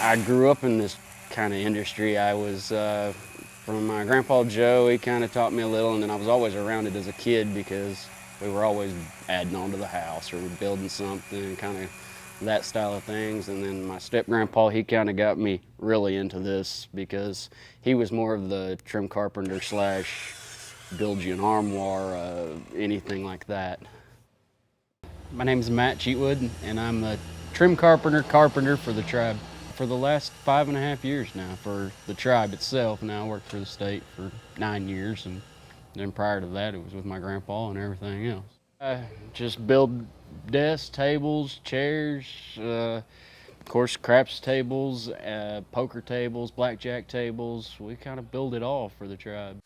I grew up in this kind of industry. I was from my grandpa Joe. He kind of taught me a little, and then I was always around it as a kid because we were always adding on to the house or building something, kind of that style of things. And then my step grandpa, he kind of got me really into this because he was more of the trim carpenter slash build you an armoire, anything like that. My name is Matt Cheatwood, and I'm a trim carpenter for the tribe for the last 5.5 years now for the tribe itself. Now I worked for the state for 9 years, and then prior to that it was with my grandpa and everything else. I just build desks, tables, chairs, of course craps tables, poker tables, blackjack tables. We kind of build it all for the tribe.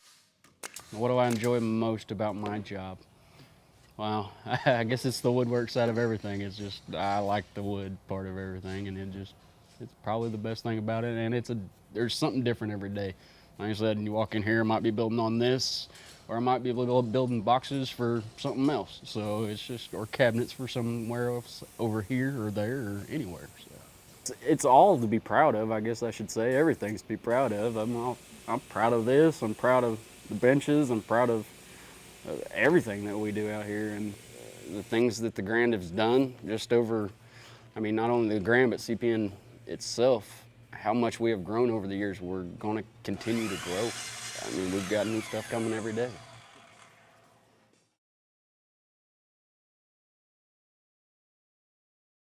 What do I enjoy most about my job? Well, I guess it's the woodwork side of everything. It's just, I like the wood part of everything, and it's probably the best thing about it. And there's something different every day. Like I said, you walk in here, I might be building on this, or I might be building boxes for something else. So it's just, or cabinets for somewhere else over here or there or anywhere. So it's all to be proud of, I guess I should say. Everything's to be proud of. I'm proud of this. I'm proud of the benches. I'm proud of everything that we do out here, and the things that the Grand has done just over, I mean, not only the Grand, but CPN itself, how much we have grown over the years. We're going to continue to grow. I mean, we've got new stuff coming every day.